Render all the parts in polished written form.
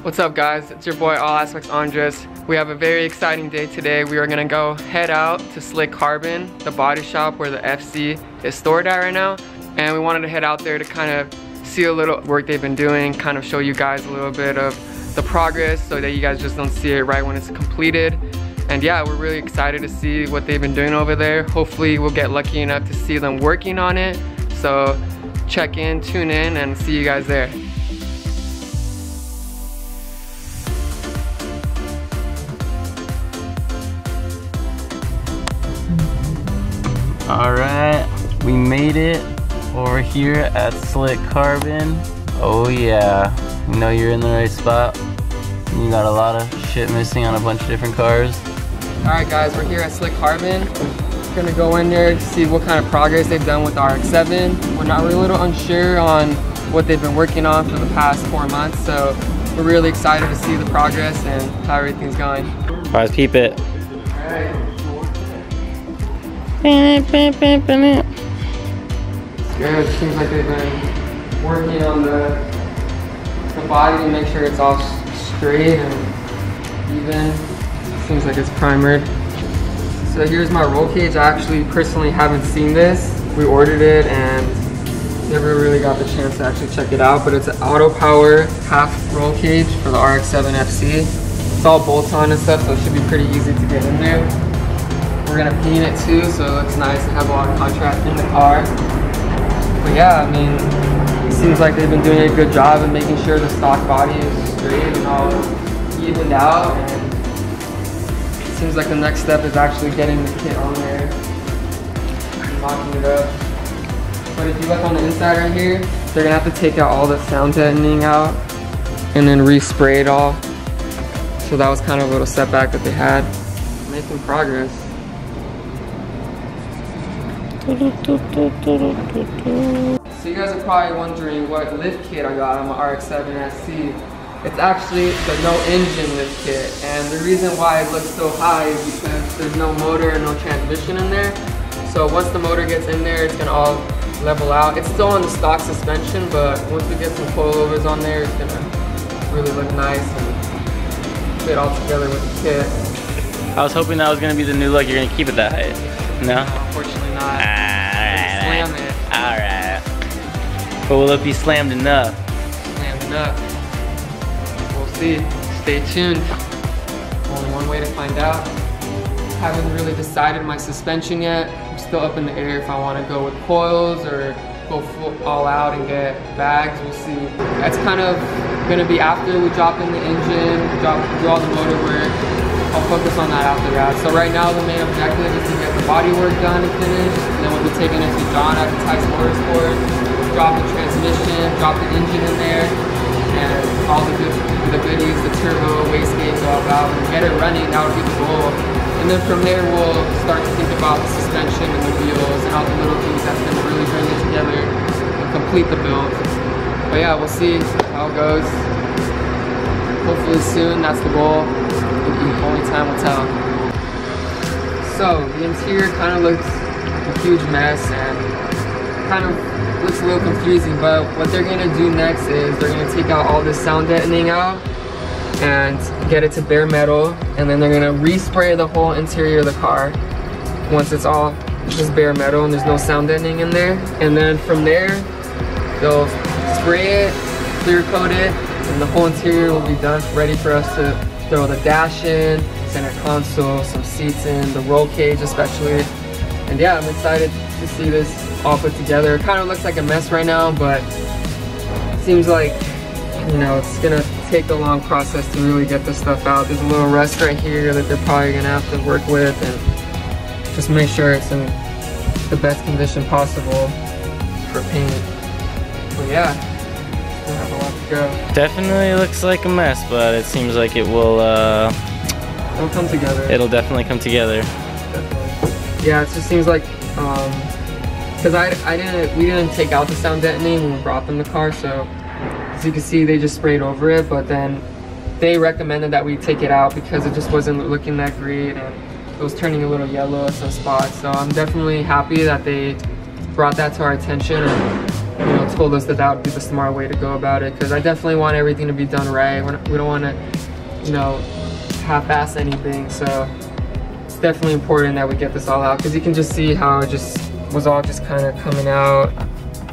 What's up guys, it's your boy All Aspects Andres. We have a very exciting day today. We are gonna go head out to Slick Carbon, the body shop where the FC is stored at right now. And we wanted to head out there to kind of see a little work they've been doing, kind of show you guys a little bit of the progress so that you guys just don't see it right when it's completed. And yeah, we're really excited to see what they've been doing over there. Hopefully we'll get lucky enough to see them working on it. So check in, tune in, and see you guys there. Alright, we made it over here at Slick Carbon. Oh yeah, you know you're in the right spot. You got a lot of shit missing on a bunch of different cars. Alright guys, we're here at Slick Carbon. We're gonna go in there to see what kind of progress they've done with the RX7. We're a little unsure on what they've been working on for the past 4 months, so we're really excited to see the progress and how everything's going. Alright, let's peep it. Alright. It's Good. Seems like they've been working on the body to make sure it's all straight and even. Seems like it's primered. So here's my roll cage. I actually personally haven't seen this. We ordered it and never really got the chance to actually check it out, but it's an auto power half roll cage for the RX7 FC. It's all bolts on and stuff, so it should be pretty easy to get in there. We're gonna paint it too, so it looks nice and have a lot of contrast in the car. But yeah, I mean, it seems like they've been doing a good job of making sure the stock body is straight and all evened out. And it seems like the next step is actually getting the kit on there and locking it up. But if you look on the inside right here, they're gonna have to take out all the sound deadening out and then respray it all. So that was kind of a little setback that they had. Making progress. So you guys are probably wondering what lift kit I got on my RX7 FC. It's actually the no engine lift kit, and the reason why it looks so high is because there's no motor and no transmission in there. So once the motor gets in there, it's gonna all level out. It's still on the stock suspension, but once we get some coilovers on there, it's gonna really look nice and fit all together with the kit. I was hoping that was gonna be the new look. You're gonna keep it that height. No? Unfortunately not. Alright. Slam it. Alright. But will it be slammed enough? Slammed enough. We'll see. Stay tuned. Only one way to find out. Haven't really decided my suspension yet. I'm still up in the air if I want to go with coils or go full all out and get bags. We'll see. That's kind of going to be after we drop in the engine, do all the motor work. I'll focus on that after that. So right now the main objective is to get the body work done and finished. And then we'll be taking it to John at the Tice Motorsport, drop the transmission, drop the engine in there, and all the goodies, the turbo, wastegates, all that. When we get it running, that would be the goal. And then from there we'll start to think about the suspension and the wheels and all the little things that's going to really bring it together and complete the build. But yeah, we'll see how it goes. Hopefully soon, that's the goal. Only time will tell. So the interior kind of looks a huge mess and kind of looks a little confusing, but what they're going to do next is they're going to take out all this sound deadening out and get it to bare metal, and then they're going to respray the whole interior of the car once it's all just bare metal and there's no sound deadening in there. And then from there they'll spray it, clear coat it, and the whole interior will be done, ready for us to throw the dash in, center console, some seats in, the roll cage especially. And yeah, I'm excited to see this all put together. It kind of looks like a mess right now, but it seems like, you know, it's gonna take a long process to really get this stuff out. There's a little rust right here that they're probably gonna have to work with and just make sure it's in the best condition possible for paint. But yeah. We'll have a lot to go. Definitely looks like a mess, but it seems like it will it'll come together. It'll definitely come together. Definitely. Yeah, it just seems like because we didn't take out the sound deadening when we brought them the car, so as you can see they just sprayed over it, but then they recommended that we take it out because it just wasn't looking that great and it was turning a little yellow at some spots. So I'm definitely happy that they brought that to our attention and you know, told us that that would be the smart way to go about it, because I definitely want everything to be done right. We don't want to, you know, half-ass anything. So it's definitely important that we get this all out, because you can just see how it just was all just kind of coming out.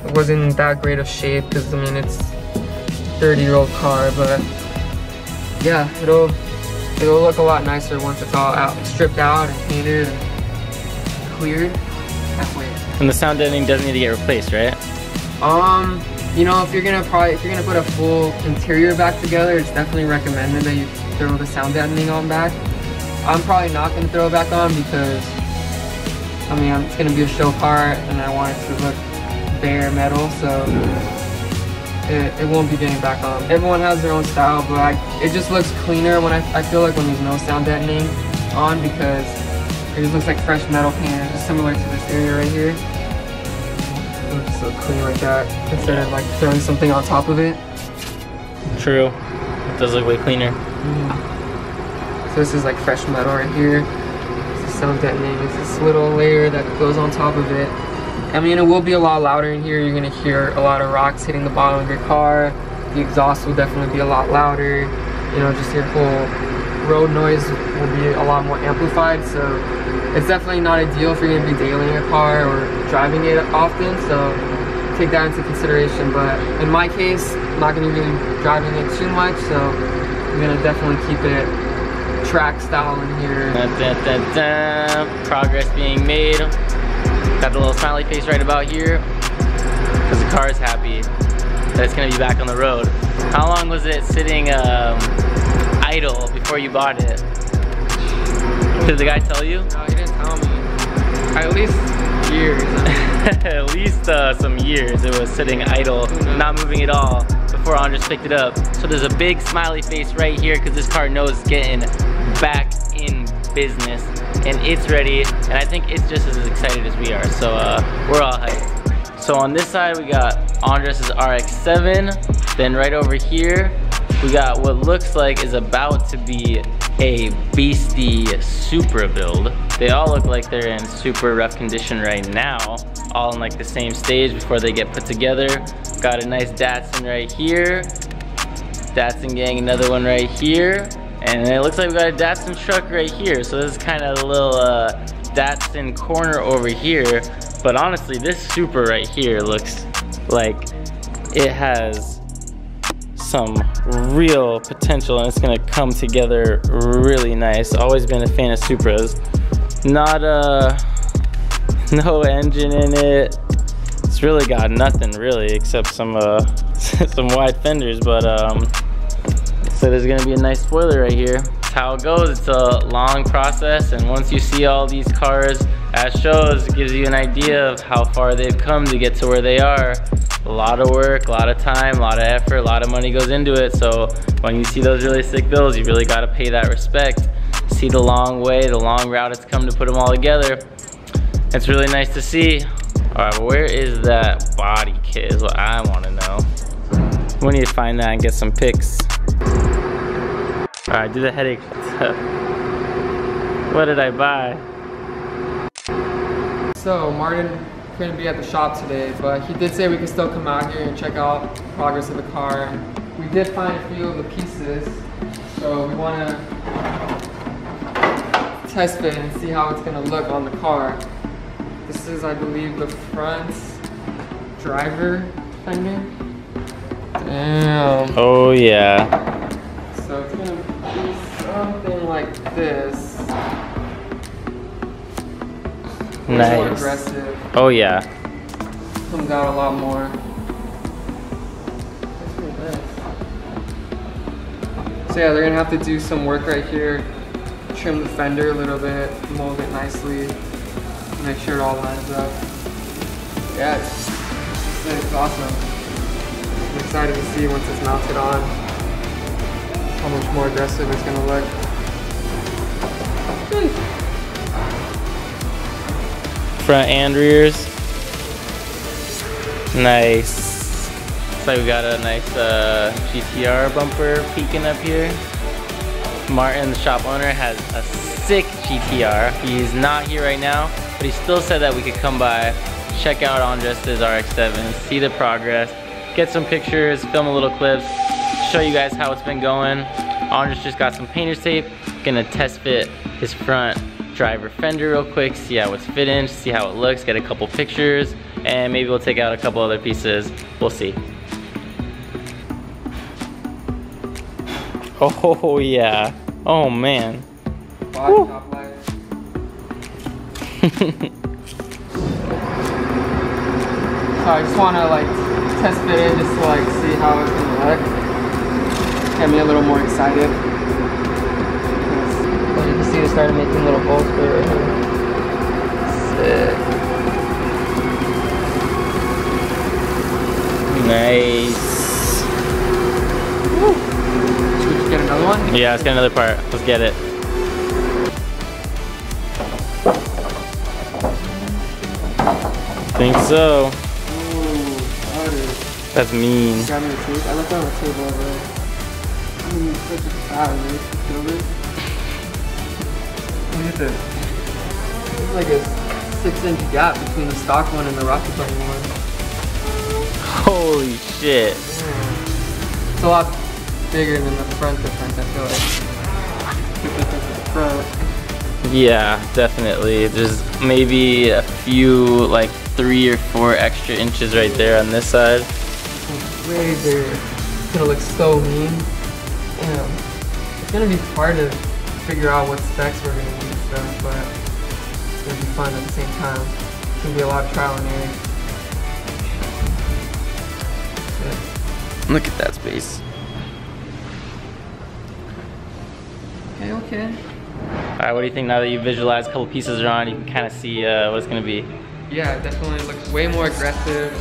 It wasn't in that great of shape, because I mean, it's a 30-year-old car, but yeah, it'll look a lot nicer once it's all out, stripped out and painted and cleared. Can't wait. And the sound deadening doesn't need to get replaced, right? You know, if you're gonna put a full interior back together, it's definitely recommended that you throw the sound deadening on back. I'm probably not gonna throw it back on, because I mean, it's gonna be a show car and I want it to look bare metal, so it won't be getting back on. Everyone has their own style, but it just looks cleaner when I feel like when there's no sound deadening on, because it just looks like fresh metal paint, just similar to this area right here. It looks so clean like that, instead of like throwing something on top of it. True. It does look way cleaner. So this is like fresh metal right here. It's the sound deadening. It's this little layer that goes on top of it. I mean, it will be a lot louder in here. You're gonna hear a lot of rocks hitting the bottom of your car. The exhaust will definitely be a lot louder. You know, just your whole road noise will be a lot more amplified. So it's definitely not ideal if you're gonna be dailying a car or driving it often. So take that into consideration. But in my case, I'm not gonna be driving it too much. So I'm gonna definitely keep it track style in here. Dun, dun, dun, dun. Progress being made. Got the little smiley face right about here, because the car is happy that it's gonna be back on the road. How long was it sitting idle before you bought it? Did the guy tell you? No, he didn't tell me. At least years. At least some years it was sitting idle, not moving at all, before Andres picked it up. So there's a big smiley face right here, because this car knows it's getting back in business. And it's ready, and I think it's just as excited as we are, so we're all hyped. So on this side we got Andres' RX7, then right over here we got what looks like is about to be a beastie Supra build. They all look like they're in super rough condition right now, all in like the same stage before they get put together. Got a nice Datsun right here, Datsun gang, another one right here. And it looks like we got a Datsun truck right here. So this is kind of a little Datsun corner over here. But honestly, this Supra right here looks like it has some real potential, and it's gonna come together really nice. Always been a fan of Supras. Not no engine in it. It's really got nothing really, except some some wide fenders, but so there's gonna be a nice spoiler right here. That's how it goes. It's a long process, and once you see all these cars as shows, it gives you an idea of how far they've come to get to where they are. A lot of work, a lot of time, a lot of effort, a lot of money goes into it. So when you see those really sick builds, you really gotta pay that respect. See the long way, the long route it's come to put them all together. It's really nice to see. All right, but where is that body kit is what I wanna know. We need to find that and get some pics. All right, do the headache stuff. What did I buy? So Martin couldn't be at the shop today, but he did say we could still come out here and check out the progress of the car. We did find a few of the pieces, so we want to test fit and see how it's going to look on the car. This is, I believe, the front driver fender. Damn. Oh yeah. So it's gonna be something like this. Nice. More aggressive. Oh yeah. Comes out a lot more. So yeah, they're gonna have to do some work right here. Trim the fender a little bit, mold it nicely, make sure it all lines up. Yeah, it's awesome. I'm excited to see once it's mounted on how much more aggressive it's gonna look. Front and rears. Nice. Looks like we got a nice GTR bumper peeking up here. Martin, the shop owner, has a sick GTR. He's not here right now, but he still said that we could come by, check out Andres' RX7, see the progress, get some pictures, film a little clips, show you guys how it's been going. Andres just got some painter's tape, gonna test fit his front driver fender real quick, see how it's fitting, see how it looks, get a couple pictures, and maybe we'll take out a couple other pieces. We'll see. Oh yeah. Oh man. Body top light. So I just want to like test fit it just to like see how it's gonna look. Get me a little more excited. As you can see, it started making little holes for it right here. Sick. Nice. Woo. Should we just get another one? Yeah, let's get another part. Let's get it. Think so. Ooh, that's mean. Grab me the tape. I left it on the table over there. I mean, it's such a fat, right? Feel this? Look at this. There's like a 6-inch gap between the stock one and the Rocket Bunny one. Holy shit. It's a lot bigger than the front difference, I feel like. The difference in the front. Yeah, definitely. There's maybe a few, like 3 or 4 extra inches right there on this side. It's way bigger. It's gonna look so mean. Damn. It's gonna be hard to figure out what specs we're gonna use though, but it's gonna be fun at the same time. It's gonna be a lot of trial and error. Look at that space. Okay, okay. Alright, what do you think now that you visualized a couple pieces are on, you can kind of see what it's gonna be? Yeah, it definitely looks way more aggressive.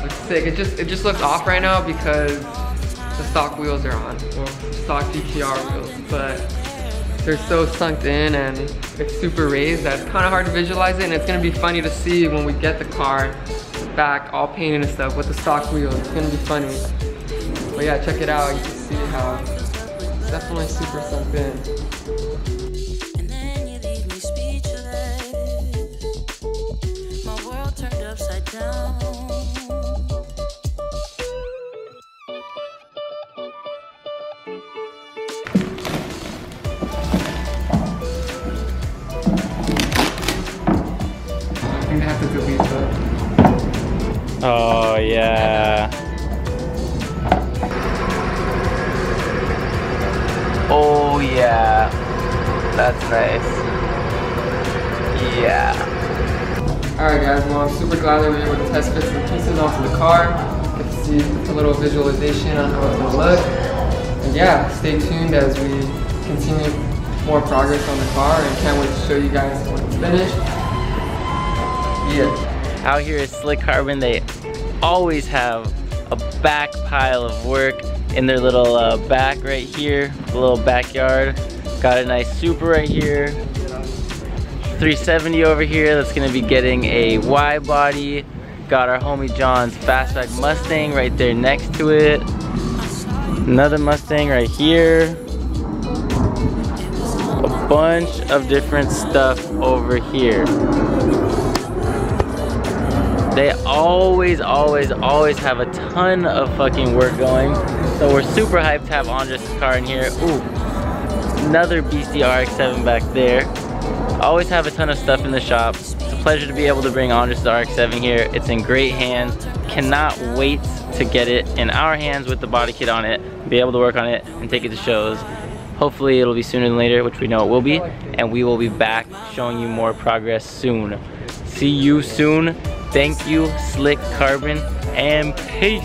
Looks sick. It just looks off right now because the stock wheels are on. Well, stock GTR wheels, but they're so sunk in and it's super raised that it's kind of hard to visualize it, and it's gonna be funny to see when we get the car back all painted and stuff with the stock wheels. It's gonna be funny. But yeah, check it out. You can see how it's definitely super sunk in. And then you leave me speechless. My world turned upside down. I think they have to delete that. Oh yeah. Oh yeah. That's nice. Yeah. Alright guys, well I'm super glad that we were able to test fit some pieces onto the car. Get to see a little visualization on how it's going to look. And yeah, stay tuned as we continue more progress on the car, and can't wait to show you guys when it's finished. Yeah. Out here at Slick Carbon, they always have a back pile of work in their little back right here, the little backyard. Got a nice Super right here. 370 over here that's gonna be getting a Y body. Got our homie John's fastback Mustang right there next to it. Another Mustang right here. A bunch of different stuff over here. They always have a ton of fucking work going. So we're super hyped to have Andres' car in here. Ooh, another beastie RX7 back there. Always have a ton of stuff in the shop. It's a pleasure to be able to bring Andres' RX7 here. It's in great hands. Cannot wait to get it in our hands with the body kit on it, be able to work on it and take it to shows. Hopefully it'll be sooner than later, which we know it will be, and we will be back showing you more progress soon. See you soon. Thank you, Slick Carbon, and peace.